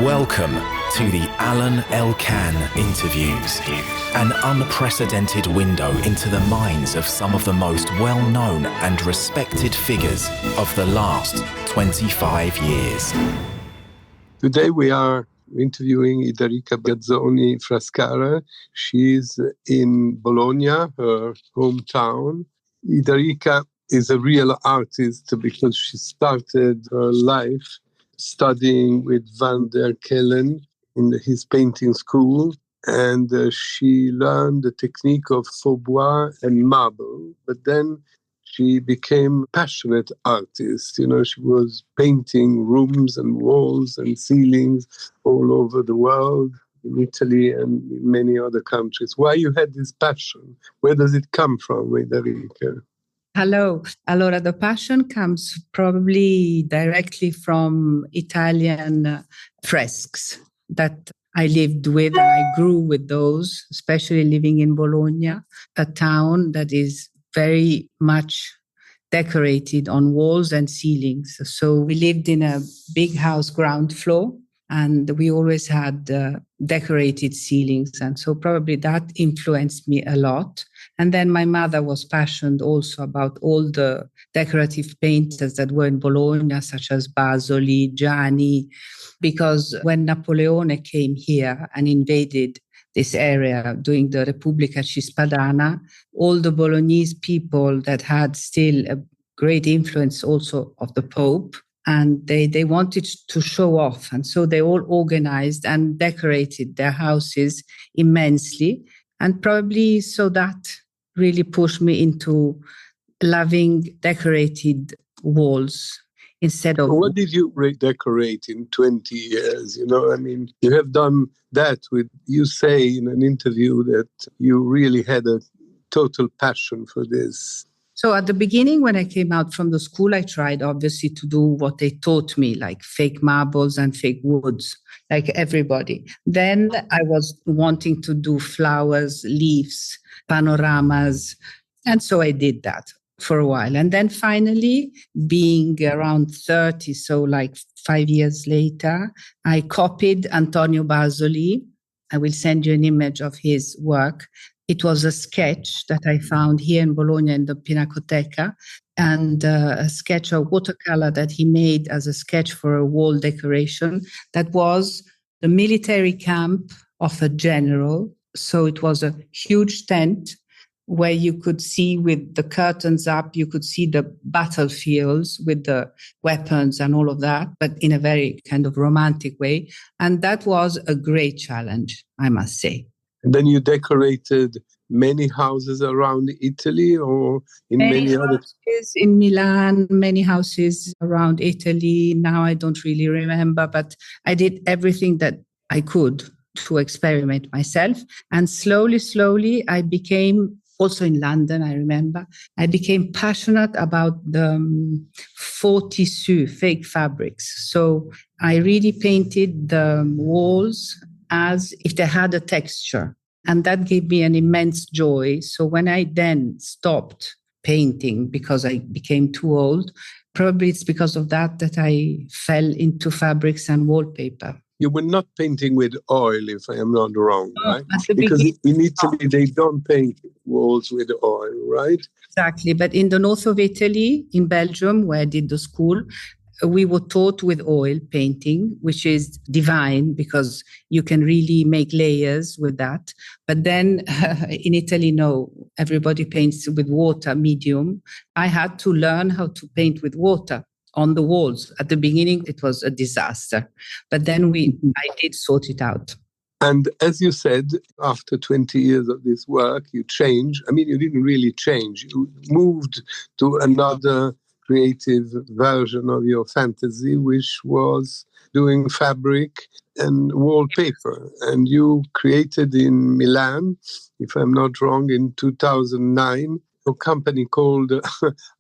Welcome to the Alain Elkann interviews, an unprecedented window into the minds of some of the most well-known and respected figures of the last 25 years. Today we are interviewing Idarica Gazzoni Frascara. She's in Bologna, her hometown. Idarica is a real artist because she started her life studying with Van der Kelen in his painting school, and she learned the technique of faux bois and marble, but then she became a passionate artist. You know, she was painting rooms and walls and ceilings all over the world, in Italy and in many other countries. Why you had this passion? Where does it come from, Idarica? Hello. Allora, the passion comes probably directly from Italian fresques that I lived with and I grew with those, especially living in Bologna, a town that is very much decorated on walls and ceilings. So we lived in a big house, ground floor, and we always had decorated ceilings. And so probably that influenced me a lot. And then my mother was passionate also about all the decorative painters that were in Bologna, such as Basoli, Gianni, because when Napoleone came here and invaded this area during the Repubblica Cispadana, all the Bolognese people that had still a great influence also of the Pope, and they wanted to show off. And so they all organized and decorated their houses immensely. And probably so that really pushed me into loving decorated walls instead of... What did you redecorate in 20 years? You know, I mean, you have done that with, you say in an interview that you really had a total passion for this. So at the beginning, when I came out from the school, I tried obviously to do what they taught me, like fake marbles and fake woods, like everybody. Then I was wanting to do flowers, leaves, panoramas. And so I did that for a while. And then finally, being around 30, so like 5 years later, I copied Antonio Basoli. I will send you an image of his work. It was a sketch that I found here in Bologna in the Pinacoteca, and a sketch of watercolor that he made as a sketch for a wall decoration that was the military camp of a general. So it was a huge tent where you could see with the curtains up, you could see the battlefields with the weapons and all of that, but in a very kind of romantic way. And that was a great challenge, I must say. And then you decorated many houses around Italy or in many other... houses in Milan, many houses around Italy. Now I don't really remember, but I did everything that I could to experiment myself. And slowly, I became, also in London, I remember, I became passionate about the faux tissu, fake fabrics. So I really painted the walls as if they had a texture. And that gave me an immense joy. So when I then stopped painting because I became too old, probably it's because of that I fell into fabrics and wallpaper. You were not painting with oil, if I am not wrong, right? Because in Italy, they don't paint walls with oil, right? Exactly. But in the north of Italy, in Belgium, where I did the school, we were taught with oil painting, which is divine because you can really make layers with that. But then in Italy, no, everybody paints with water, medium. I had to learn how to paint with water on the walls. At the beginning, it was a disaster. But then I did sort it out. And as you said, after 20 years of this work, you changed. I mean, you didn't really change. You moved to another creative version of your fantasy, which was doing fabric and wallpaper. And you created in Milan, if I'm not wrong, in 2009, a company called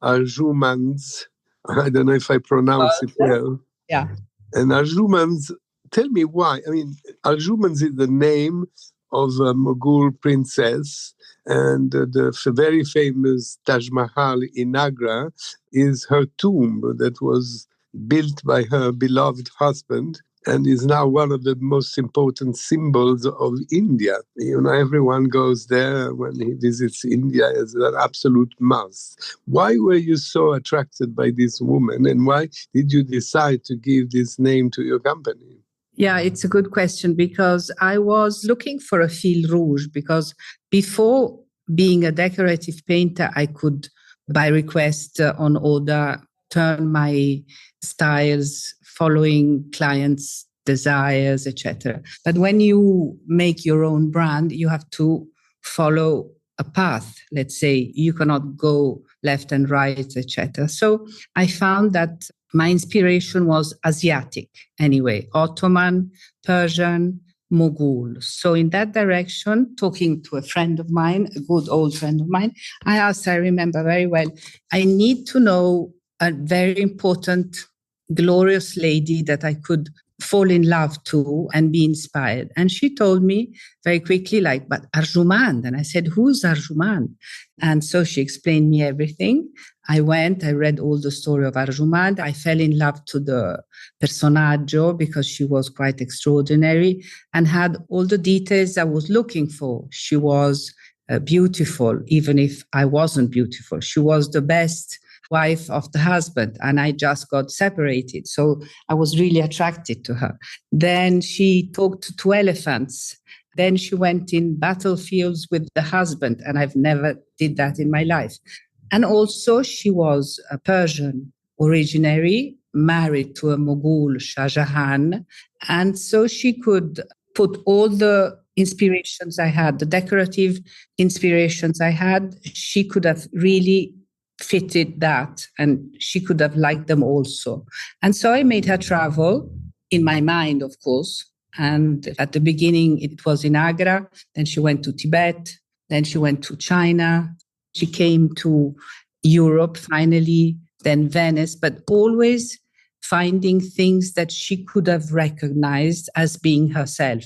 Arjumand's. I don't know if I pronounce it well. Yeah. And Arjumand's, tell me why. I mean, Arjumand's is the name of a Mughal princess, and the very famous Taj Mahal in Agra is her tomb that was built by her beloved husband, and is now one of the most important symbols of India. Everyone goes there when he visits India as an absolute must. Why were you so attracted by this woman, and why did you decide to give this name to your company? Yeah, it's a good question, because I was looking for a fil rouge, because before being a decorative painter, I could, by request on order, turn my styles following clients' desires, etc. But when you make your own brand, you have to follow a path. Let's say you cannot go left and right, etc. So I found that my inspiration was Asiatic anyway, Ottoman, Persian, Mughal. So in that direction, talking to a friend of mine, a good old friend of mine, I asked, I remember very well, I need to know a very important, glorious lady that I could fall in love to and be inspired. And she told me very quickly, but Arjumand. And I said, who's Arjumand? And so she explained me everything. I went, I read all the story of Arjumand. I fell in love to the personaggio because she was quite extraordinary and had all the details I was looking for. She was beautiful, even if I wasn't beautiful. She was the best wife of the husband, and I just got separated. So I was really attracted to her. Then she talked to elephants. Then she went in battlefields with the husband, and I've never did that in my life. And also she was a Persian originary, married to a Mughal, Shah Jahan. And so she could put all the inspirations I had, the decorative inspirations I had, she could have really fitted that, and she could have liked them also. And so I made her travel in my mind, of course. And at the beginning, it was in Agra. Then she went to Tibet. Then she went to China. She came to Europe finally, then Venice, but always finding things that she could have recognized as being herself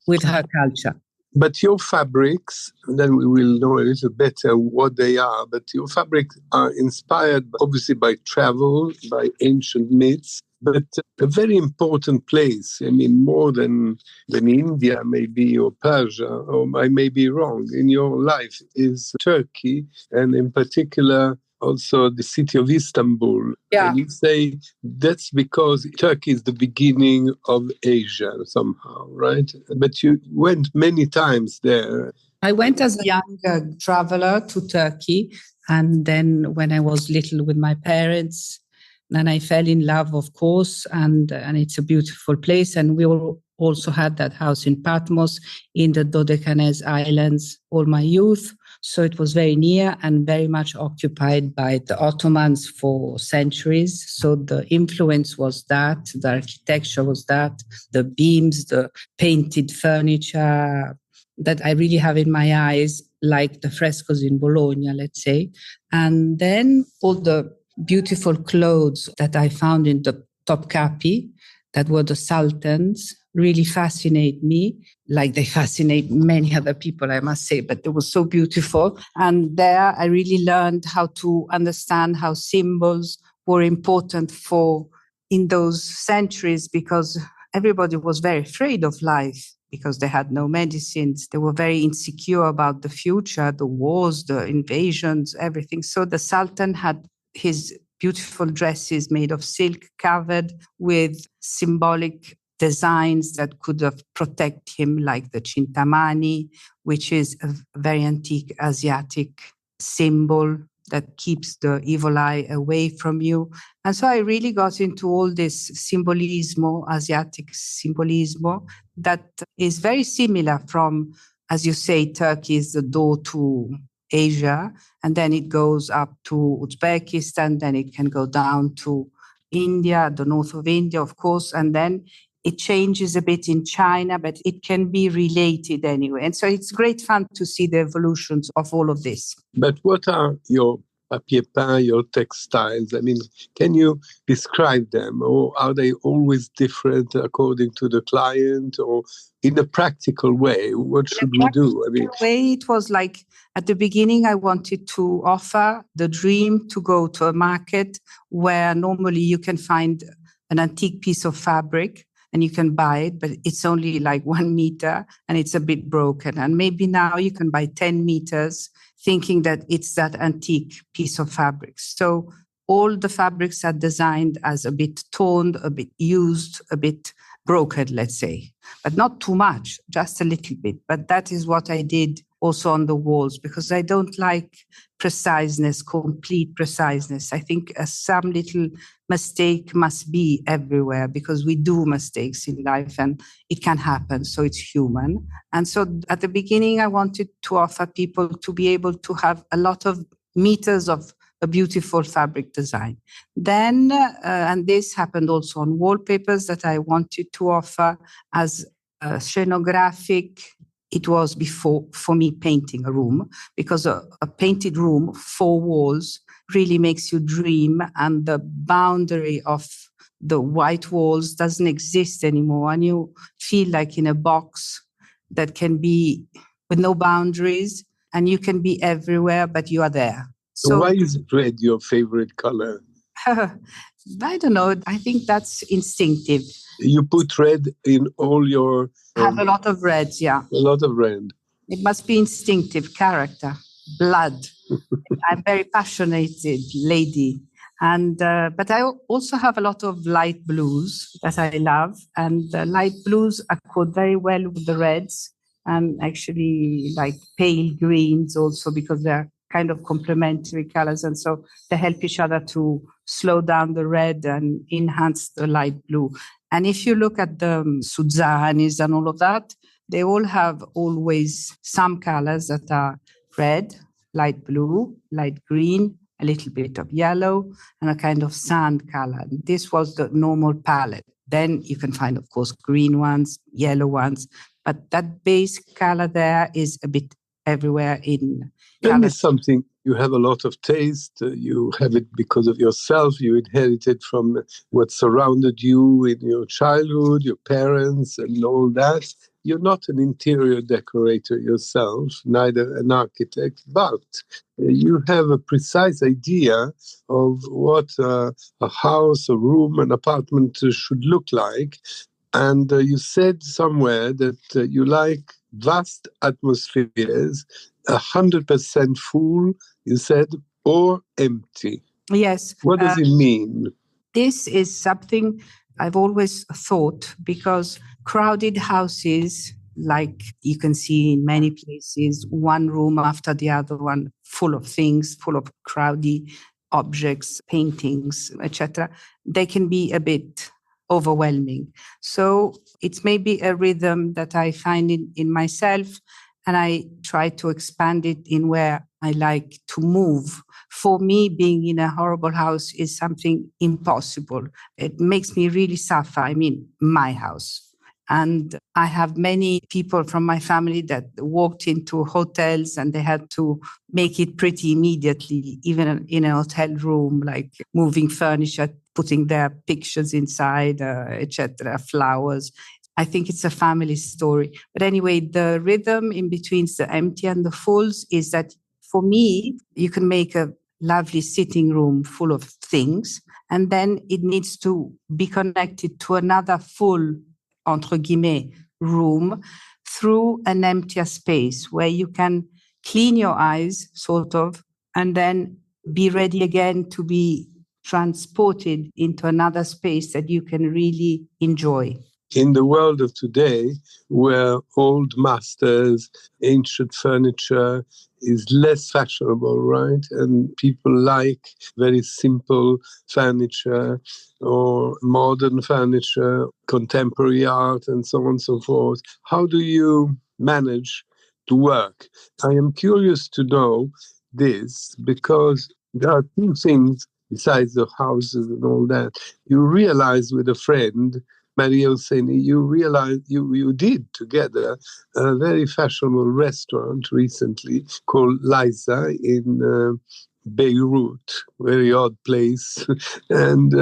with her culture. But your fabrics, and then we will know a little better what they are, but your fabrics are inspired obviously by travel, by ancient myths, but a very important place, more than India maybe, or Persia, or I may be wrong, in your life is Turkey, and in particular also the city of Istanbul. Yeah. And you say that's because Turkey is the beginning of Asia somehow, right? But you went many times there. I went as a young traveler to Turkey. And then when I was little with my parents, then I fell in love, of course. And it's a beautiful place. And we also had that house in Patmos in the Dodecanese Islands all my youth. So it was very near and very much occupied by the Ottomans for centuries. So the influence was that, the architecture was that, the beams, the painted furniture that I really have in my eyes, like the frescoes in Bologna, let's say. And then all the beautiful clothes that I found in the Topkapi, that were the sultans, really fascinate me, like they fascinate many other people, I must say, but it was so beautiful. And there I really learned how to understand how symbols were important in those centuries, because everybody was very afraid of life because they had no medicines. They were very insecure about the future, the wars, the invasions, everything. So the Sultan had his beautiful dresses made of silk covered with symbolic designs that could have protect him, like the Chintamani, which is a very antique Asiatic symbol that keeps the evil eye away from you. And so I really got into all this symbolismo, Asiatic symbolismo, that is very similar from, as you say, Turkey is the door to Asia, and then it goes up to Uzbekistan, then it can go down to India, the north of India, of course, and then it changes a bit in China, but it can be related anyway. And so it's great fun to see the evolutions of all of this. But what are your papier-peint, your textiles? I mean, can you describe them, or are they always different according to the client, or in a practical way? What should we do? I mean, way it was like at the beginning, I wanted to offer the dream to go to a market where normally you can find an antique piece of fabric and you can buy it, but it's only like 1 meter and it's a bit broken. And maybe now you can buy 10 meters thinking that it's that antique piece of fabric. So all the fabrics are designed as a bit toned, a bit used, a bit broken, let's say, but not too much, just a little bit. But that is what I did also on the walls, because I don't like preciseness, complete preciseness. I think some little mistake must be everywhere, because we do mistakes in life and it can happen. So it's human. And so at the beginning, I wanted to offer people to be able to have a lot of meters of a beautiful fabric design. Then, and this happened also on wallpapers, that I wanted to offer as a scenographic. It was before for me painting a room, because a painted room, 4 walls, really makes you dream, and the boundary of the white walls doesn't exist anymore, and you feel like in a box that can be with no boundaries, and you can be everywhere, but you are there. So why is red your favorite color? I don't know. I think that's instinctive. You put red in all your... I have a lot of reds, yeah. A lot of red. It must be instinctive, character, blood. I'm a very passionate lady. And but I also have a lot of light blues that I love. And light blues accord very well with the reds, and actually like pale greens also, because they're kind of complementary colors. And so they help each other to slow down the red and enhance the light blue. And if you look at the Suzzanis and all of that, they all have always some colors that are red, light blue, light green, a little bit of yellow, and a kind of sand color. This was the normal palette. Then you can find, of course, green ones, yellow ones, but that base color there is a bit everywhere in Tell me something. You have a lot of taste. You have it because of yourself. You inherited from what surrounded you in your childhood, your parents and all that. You're not an interior decorator yourself, neither an architect, but you have a precise idea of what a house, a room, an apartment should look like. And you said somewhere that you like vast atmospheres, 100% full, you said, or empty. Yes. What does it mean? This is something I've always thought, because crowded houses, like you can see in many places, one room after the other one, full of things, full of crowded objects, paintings, etc., they can be a bit overwhelming. So it's maybe a rhythm that I find in myself, and I try to expand it in where I like to move. For me, being in a horrible house is something impossible. It makes me really suffer. I mean, my house. And I have many people from my family that walked into hotels and they had to make it pretty immediately, even in a hotel room, like moving furniture, putting their pictures inside, etc., flowers. I think it's a family story. But anyway, the rhythm in between the empty and the fulls is that, for me, you can make a lovely sitting room full of things, and then it needs to be connected to another full, entre guillemets, room through an emptier space where you can clean your eyes, sort of, and then be ready again to be transported into another space that you can really enjoy. In the world of today, where old masters, ancient furniture is less fashionable, right? And people like very simple furniture or modern furniture, contemporary art, and so on and so forth. How do you manage to work? I am curious to know this, because there are two things besides the houses and all that. You realize with a friend, Maria Osseni, you realized you did together a very fashionable restaurant recently called Liza in Beirut, very odd place. And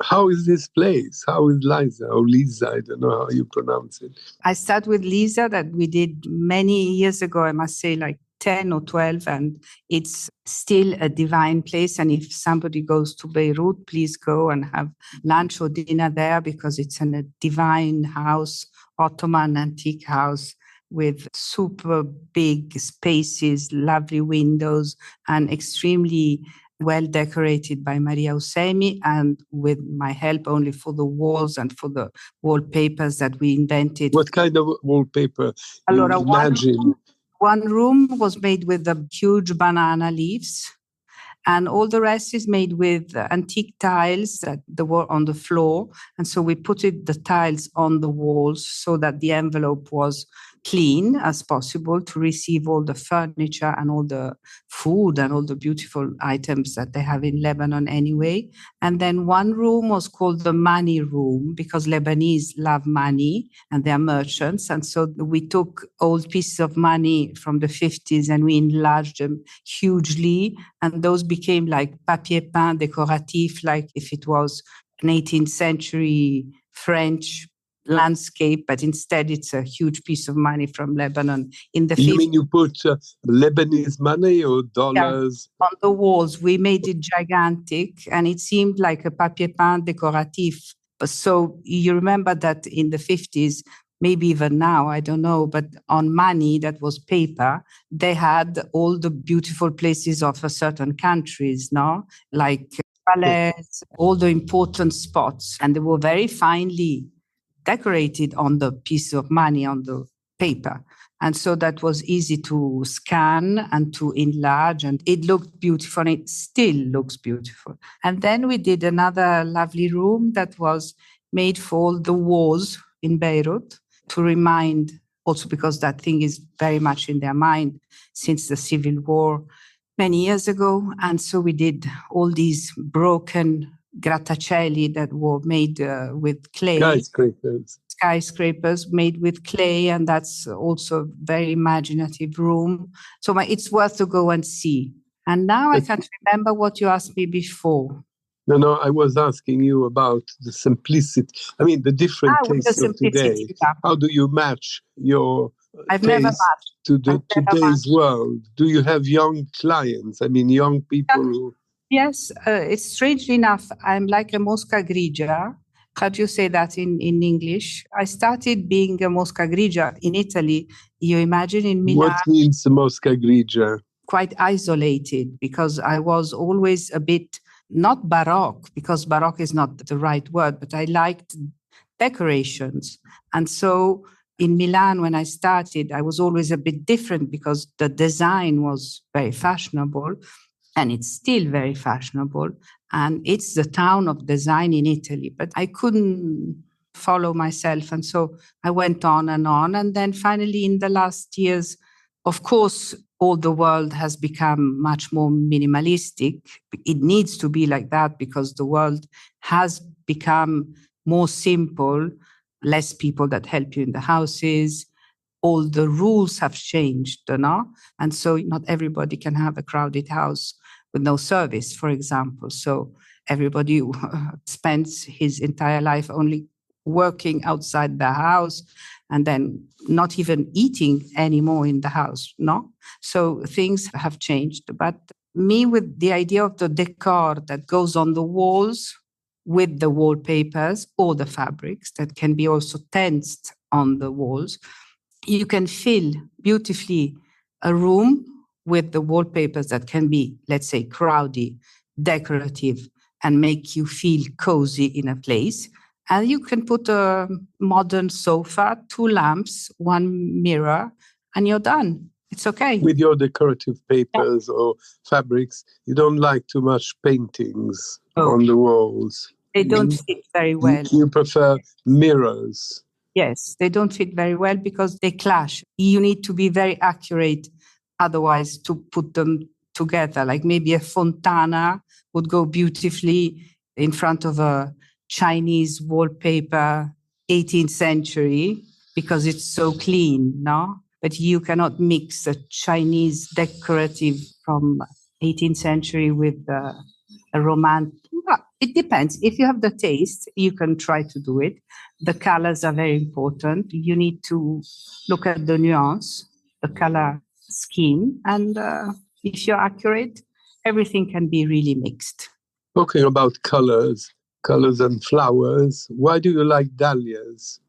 how is this place? How is Liza or Lisa? I don't know how you pronounce it. I start with Lisa that we did many years ago, I must say like 10 or 12, and it's still a divine place. And if somebody goes to Beirut, please go and have lunch or dinner there, because it's a divine house, Ottoman antique house with super big spaces, lovely windows, and extremely well decorated by Maria Usemi, and with my help only for the walls and for the wallpapers that we invented. What kind of wallpaper? Allora, Imagine. one room was made with the huge banana leaves, and all the rest is made with antique tiles that were on the floor. And so we put the tiles on the walls so that the envelope was clean as possible to receive all the furniture and all the food and all the beautiful items that they have in Lebanon anyway. And then one room was called the money room, because Lebanese love money and they're merchants. And so we took old pieces of money from the 50s and we enlarged them hugely. And those became like papier peint décoratif, like if it was an 18th century French landscape, but instead it's a huge piece of money from Lebanon in the 50s. You mean you put Lebanese money or dollars? Yeah, on the walls. We made it gigantic, and it seemed like a papier peint décoratif. So you remember that in the 50s, maybe even now, I don't know, but on money that was paper, they had all the beautiful places of a certain countries, no? Like Palais, all the important spots, and they were very finely decorated on the piece of money, on the paper. And so that was easy to scan and to enlarge, and it looked beautiful, and it still looks beautiful. And then we did another lovely room that was made for all the wars in Beirut, to remind, also because that thing is very much in their mind since the civil war many years ago. And so we did all these broken grattacieli that were made with clay. Skyscrapers made with clay, and that's also a very imaginative room. So it's worth to go and see. And now I can't remember what you asked me before. No, I was asking you about the simplicity. I mean, the different tastes of today. Yeah. How do you match your taste to today's world? Do you have young clients? I mean, young people who... Yes, it's strangely enough, I'm like a mosca grigia. How do you say that in English? I started being a mosca grigia in Italy. You imagine in Milan. What means the mosca grigia? Quite isolated, because I was always a bit, not baroque, because baroque is not the right word, but I liked decorations. And so in Milan, when I started, I was always a bit different, because the design was very fashionable. And it's still very fashionable. And it's the town of design in Italy. But I couldn't follow myself. And so I went on. And then finally, in the last years, of course, all the world has become much more minimalistic. It needs to be like that, because the world has become more simple, less people that help you in the houses. All the rules have changed, and so not everybody can have a crowded house with no service, for example. So everybody spends his entire life only working outside the house and then not even eating anymore in the house, no? So things have changed. But me, with the idea of the decor that goes on the walls with the wallpapers or the fabrics that can be also tensed on the walls, you can fill beautifully a room with the wallpapers that can be, let's say, crowdy, decorative, and make you feel cozy in a place. And you can put a modern sofa, 2 lamps, 1 mirror, and you're done. It's okay. With your decorative papers or fabrics, you don't like too much paintings on the walls. They don't fit very well. You prefer mirrors. Yes, they don't fit very well because they clash. You need to be very accurate otherwise to put them together. Like maybe a fontana would go beautifully in front of a Chinese wallpaper, 18th century, because it's so clean, no? But you cannot mix a Chinese decorative from 18th century with a romantic. Well, it depends. If you have the taste, you can try to do it. The colors are very important. You need to look at the nuance, the color scheme, and if you're accurate, everything can be really mixed. Talking about colors and flowers, why do you like dahlias?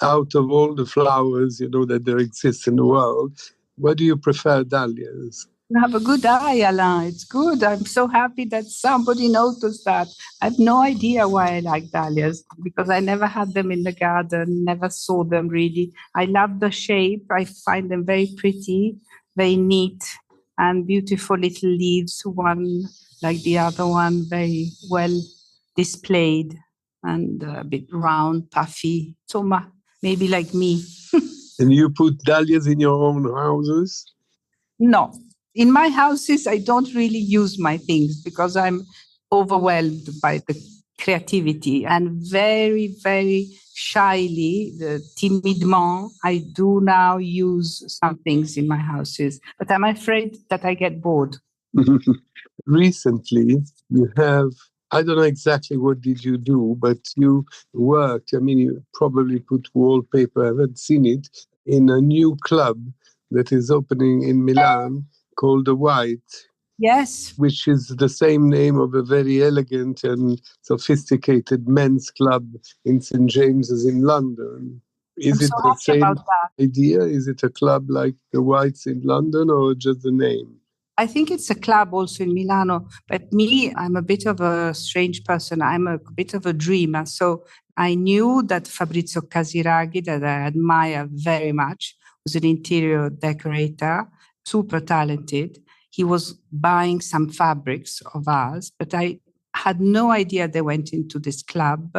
Out of all the flowers, that there exist in the world, why do you prefer dahlias? You have a good eye, Alain. It's good. I'm so happy that somebody noticed that. I have no idea why I like dahlias because I never had them in the garden, never saw them really. I love the shape. I find them very pretty, very neat, and beautiful little leaves, one like the other one, very well displayed and a bit round, puffy. So maybe like me. And you put dahlias in your own houses? No. In my houses, I don't really use my things because I'm overwhelmed by the creativity and very, very shyly, timidement, I do now use some things in my houses, but I'm afraid that I get bored. Recently, you have, I don't know exactly what did you do, but you worked, you probably put wallpaper, I haven't seen it, in a new club that is opening in Milan called The White. Yes. Which is the same name of a very elegant and sophisticated men's club in St. James's in London. Is it the same idea? Is it a club like The Whites in London or just the name? I think it's a club also in Milano, but me, I'm a bit of a strange person. I'm a bit of a dreamer. So I knew that Fabrizio Casiraghi, that I admire very much, was an interior decorator, super talented. He was buying some fabrics of ours, but I had no idea they went into this club.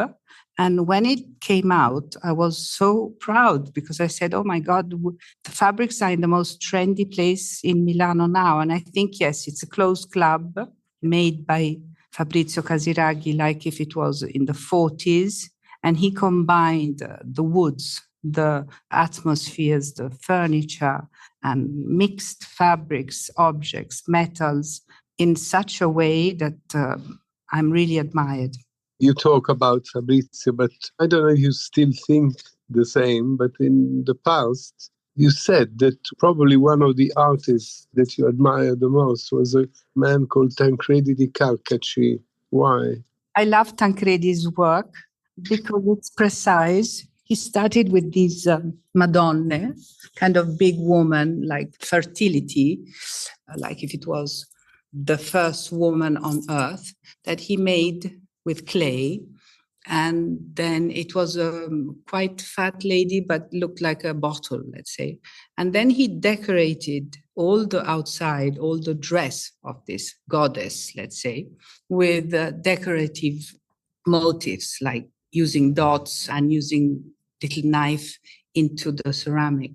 And when it came out, I was so proud because I said, oh my God, the fabrics are in the most trendy place in Milano now. And I think, yes, it's a closed club made by Fabrizio Casiraghi, like if it was in the 40s. And he combined the woods, the atmospheres, the furniture, and mixed fabrics, objects, metals in such a way that I'm really admired. You talk about Fabrizio, but I don't know if you still think the same, but in the past, you said that probably one of the artists that you admire the most was a man called Tancredi di Carcacci. Why? I love Tancredi's work because it's precise. He started with these Madonne, kind of big woman, like fertility, like if it was the first woman on earth that he made with clay. And then it was a quite fat lady, but looked like a bottle, let's say. And then he decorated all the outside, all the dress of this goddess, let's say, with decorative motifs, like using dots and using little knife into the ceramic.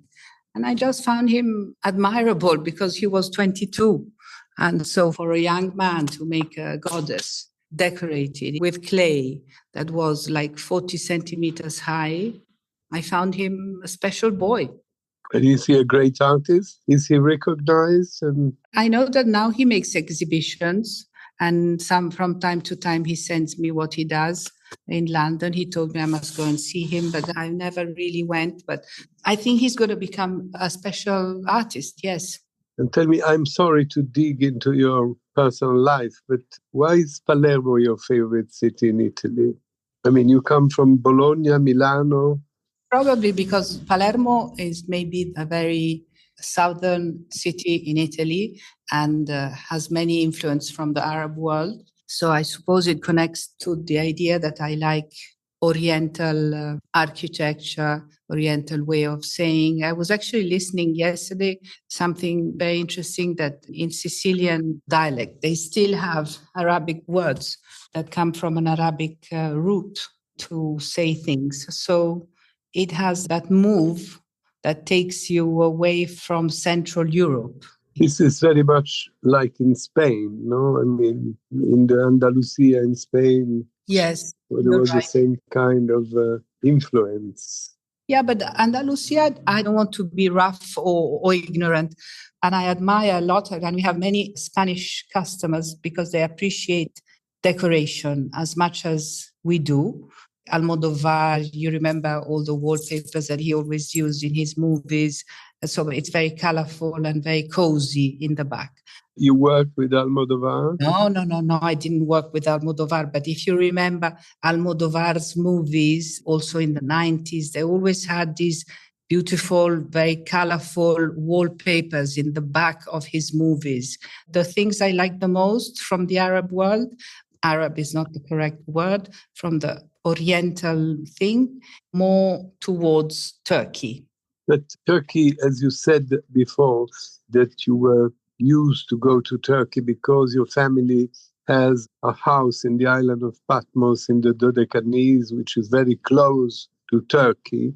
And I just found him admirable because he was 22. And so for a young man to make a goddess decorated with clay that was like 40 centimeters high, I found him a special boy. And is he a great artist? Is he recognized? I know that now he makes exhibitions, and from time to time he sends me what he does in London. He told me I must go and see him, but I never really went. But I think he's going to become a special artist, yes. And tell me, I'm sorry to dig into your personal life, but why is Palermo your favorite city in Italy? You come from Bologna, Milano. Probably because Palermo is maybe a very southern city in Italy and has many influence from the Arab world. So I suppose it connects to the idea that I like Oriental architecture, Oriental way of saying. I was actually listening yesterday, something very interesting, that in Sicilian dialect, they still have Arabic words that come from an Arabic root to say things. So it has that move that takes you away from Central Europe. This is very much like in Spain, no? In the Andalusia in Spain. Yes. There was the same kind of influence. Yeah, but Andalusia, I don't want to be rough or ignorant, And I admire a lot, and we have many Spanish customers because they appreciate decoration as much as we do. Almodovar, you remember all the wallpapers that he always used in his movies. So it's very colorful and very cozy in the back. You worked with Almodovar? No. I didn't work with Almodovar. But if you remember Almodovar's movies, also in the 90s, they always had these beautiful, very colorful wallpapers in the back of his movies. The things I like the most from the Arab world, Arab is not the correct word, from the Oriental thing, more towards Turkey. But Turkey, as you said before, that you were used to go to Turkey because your family has a house in the island of Patmos in the Dodecanese, which is very close to Turkey.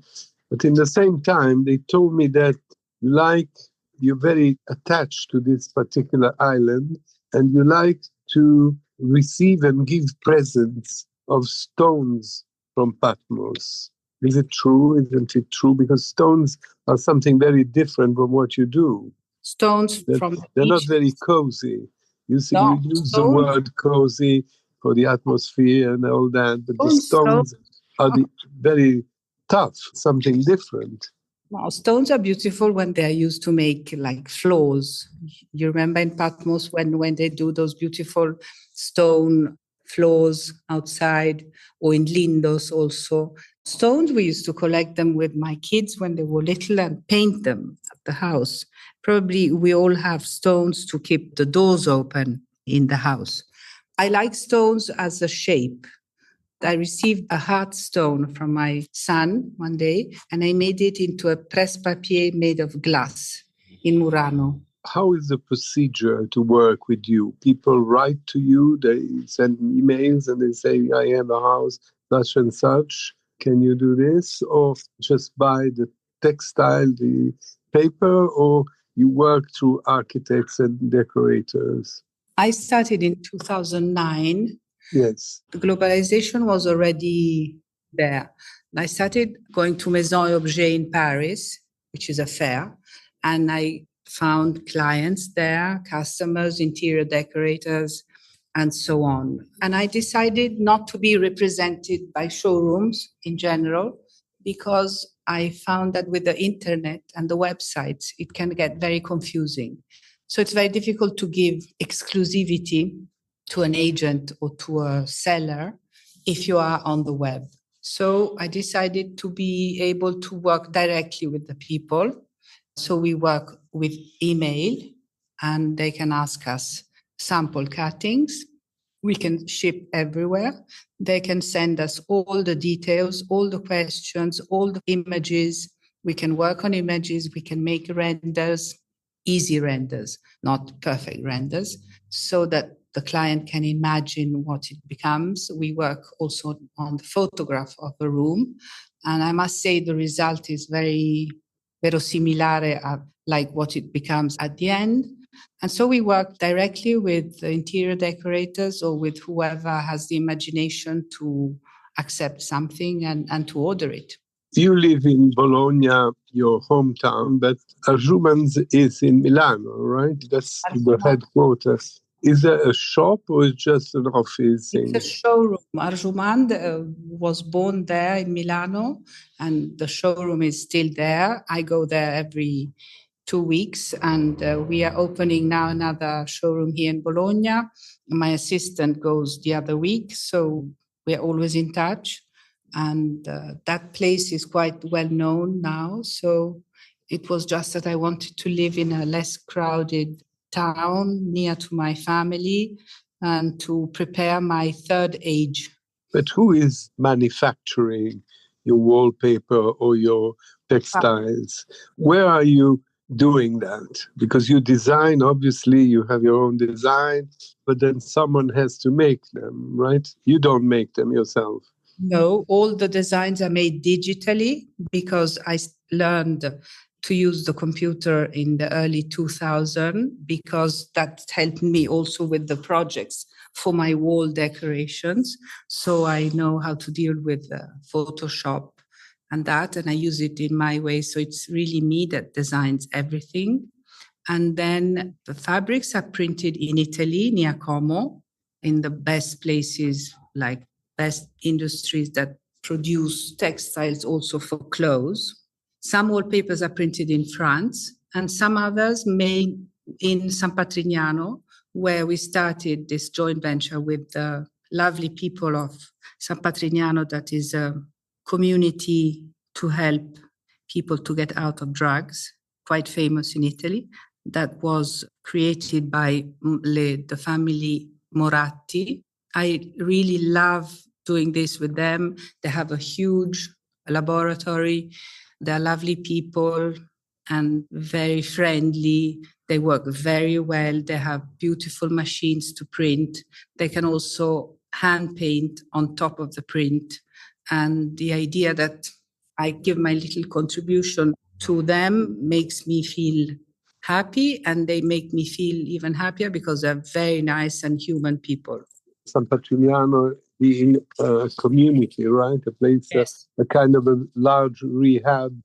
But in the same time, they told me that you're very attached to this particular island and you like to receive and give presents of stones from Patmos. Is it true? Isn't it true? Because stones are something very different from what you do. Stones they're not very cozy. You use the word cozy for the atmosphere and all that, but the stones are very tough, something different. Well, stones are beautiful when they are used to make like floors. You remember in Patmos when they do those beautiful stone floors outside, or in Lindos also. Stones, we used to collect them with my kids when they were little and paint them at the house. Probably we all have stones to keep the doors open in the house. I like stones as a shape. I received a heart stone from my son one day, and I made it into a presse-papier made of glass in Murano. How is the procedure to work with you? People write to you, they send emails and they say, I have a house, such and such. Can you do this? Or just buy the textile, the paper, or you work through architects and decorators? I started in 2009. Yes. The globalization was already there. I started going to Maison et Objet in Paris, which is a fair, and I found clients there, customers, interior decorators, and so on. And I decided not to be represented by showrooms in general, because I found that with the internet and the websites, it can get very confusing. So it's very difficult to give exclusivity to an agent or to a seller if you are on the web. So I decided to be able to work directly with the people. So we work with email, and they can ask us sample cuttings. We can ship everywhere. They can send us all the details, all the questions, all the images. We can work on images. We can make renders, easy renders, not perfect renders, so that the client can imagine what it becomes. We work also on the photograph of a room. And I must say the result is very verosimilare, like what it becomes at the end. And so we work directly with the interior decorators or with whoever has the imagination to accept something and to order it. You live in Bologna, your hometown, but Arjumand's is in Milano, right? That's the headquarters. Is there a shop or is it just an office? It's a showroom. Arjumand was born there in Milano, and the showroom is still there. I go there every 2 weeks, and we are opening now another showroom here in Bologna. My assistant goes the other week, so we are always in touch. And that place is quite well known now. So it was just that I wanted to live in a less crowded town near to my family and to prepare my third age. But who is manufacturing your wallpaper or your textiles? Where are you doing that? Because you design, obviously, you have your own design, but then someone has to make them, right? You don't make them yourself. No, all the designs are made digitally because I learned to use the computer in the early 2000s, because that helped me also with the projects for my wall decorations. So I know how to deal with Photoshop and I use it in my way. So it's really me that designs everything. And then the fabrics are printed in Italy, near Como, in the best places, like best industries that produce textiles also for clothes. Some wallpapers are printed in France, and some others made in San Patrignano, where we started this joint venture with the lovely people of San Patrignano, that is a community to help people to get out of drugs, quite famous in Italy. That was created by the family Moratti. I really love doing this with them. They have a huge laboratory. They're lovely people and very friendly. They work very well. They have beautiful machines to print. They can also hand paint on top of the print. And the idea that I give my little contribution to them makes me feel happy, and they make me feel even happier because they're very nice and human people. San Patrignano being a community, right? A place, Yes. a kind of a large rehab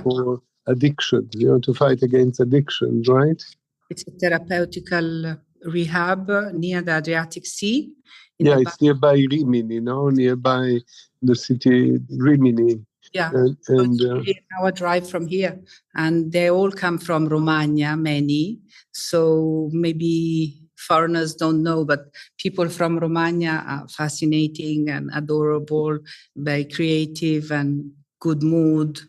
for addictions, to fight against addictions, right? It's a therapeutical rehab near the Adriatic Sea. It's nearby Rimini, nearby the city Rimini. Yeah, and it's really an hour drive from here. And they all come from Romagna, many. So maybe foreigners don't know, but people from Romagna are fascinating and adorable, very creative and good mood.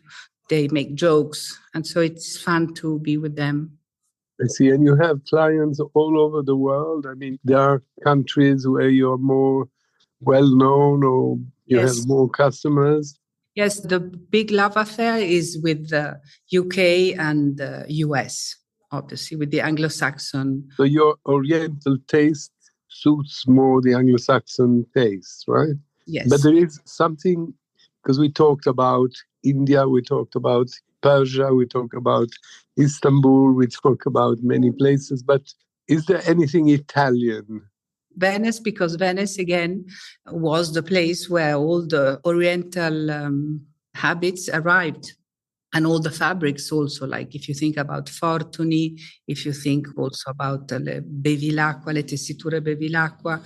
They make jokes. And so it's fun to be with them. I see. And you have clients all over the world. I mean, there are countries where you're more well-known or you have more customers. Yes, the big love affair is with the UK and the US, obviously, with the Anglo-Saxon. So your Oriental taste suits more the Anglo-Saxon taste, right? Yes. But there is something, because we talked about India, we talked about Persia, we talked about Istanbul, we talked about many places, but is there anything Italian? Venice, because Venice, again, was the place where all the Oriental habits arrived. And all the fabrics also, like if you think about Fortuny, if you think also about le Bevilacqua, le tessiture Bevilacqua,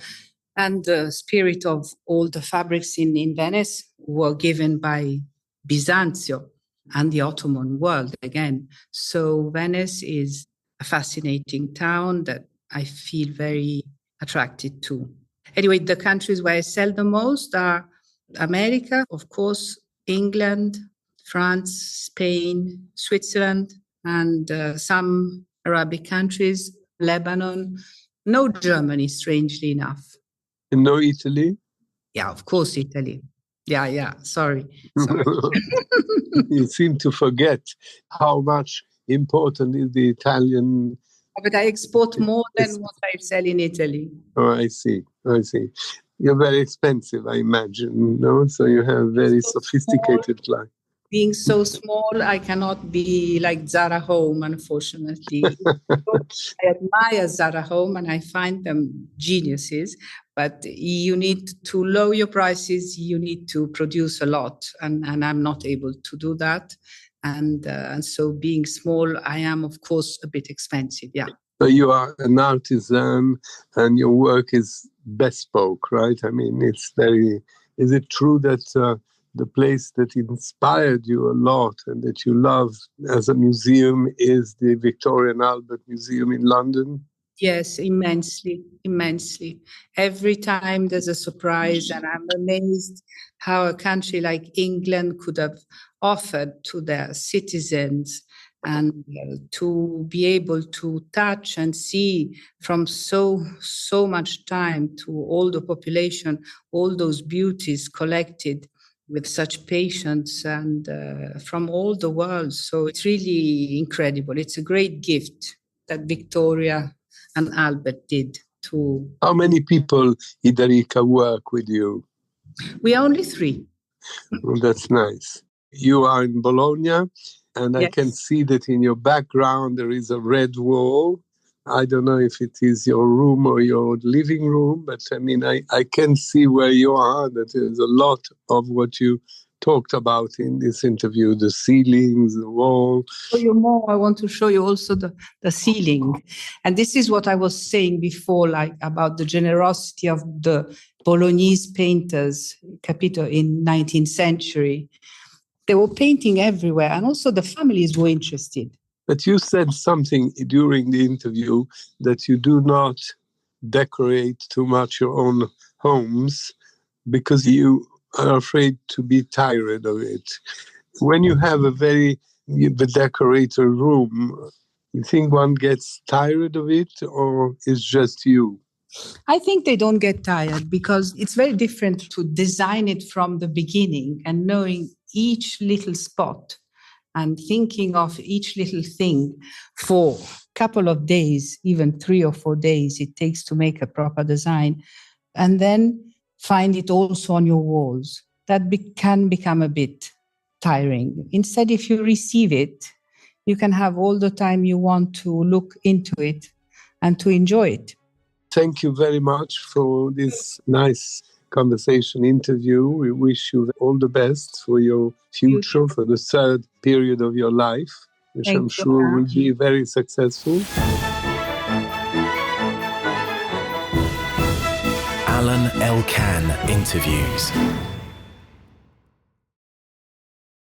and the spirit of all the fabrics in Venice were given by Bisanzio and the Ottoman world again. So Venice is a fascinating town that I feel very attracted to. Anyway, the countries where I sell the most are America, of course, England, France, Spain, Switzerland, and some Arabic countries, Lebanon. No Germany, strangely enough. And no Italy? Yeah, of course, Italy. Yeah, sorry. You seem to forget how much important is the Italian. But I export more than what I sell in Italy. Oh, I see. You're very expensive, I imagine, no? So you have very sophisticated clients. Being so small, I cannot be like Zara Home, unfortunately. I admire Zara Home and I find them geniuses, but you need to lower your prices, you need to produce a lot, and I'm not able to do that. And so being small, I am, of course, a bit expensive, yeah. So you are an artisan and your work is bespoke, right? I mean, is it true that the place that inspired you a lot and that you love as a museum is the Victoria and Albert Museum in London? Yes, immensely. Every time there's a surprise, and I'm amazed how a country like England could have offered to their citizens and to be able to touch and see from so much time to all the population, all those beauties collected with such patience and from all the world. So it's really incredible. It's a great gift that Victoria and Albert did to... How many people, Idarica, work with you? We are only 3. Well, that's nice. You are in Bologna, and I can see that in your background there is a red wall. I don't know if it is your room or your living room, but I mean, I can see where you are, that there's a lot of what you talked about in this interview, the ceilings, the wall. Show you more. I want to show you also the ceiling. And this is what I was saying before, like about the generosity of the Bolognese painters, Capito, in 19th century. They were painting everywhere, and also the families were interested. But you said something during the interview that you do not decorate too much your own homes because you are afraid to be tired of it. When you have the decorator room, you think one gets tired of it, or it's just you? I think they don't get tired because it's very different to design it from the beginning and knowing each little spot and thinking of each little thing for a couple of days, even 3 or 4 days it takes to make a proper design, and then find it also on your walls. That can become a bit tiring. Instead, if you receive it, you can have all the time you want to look into it and to enjoy it. Thank you very much for this nice conversation interview. We wish you all the best for your future, for the third period of your life, which I'm sure will be very successful. Alain Elkann interviews.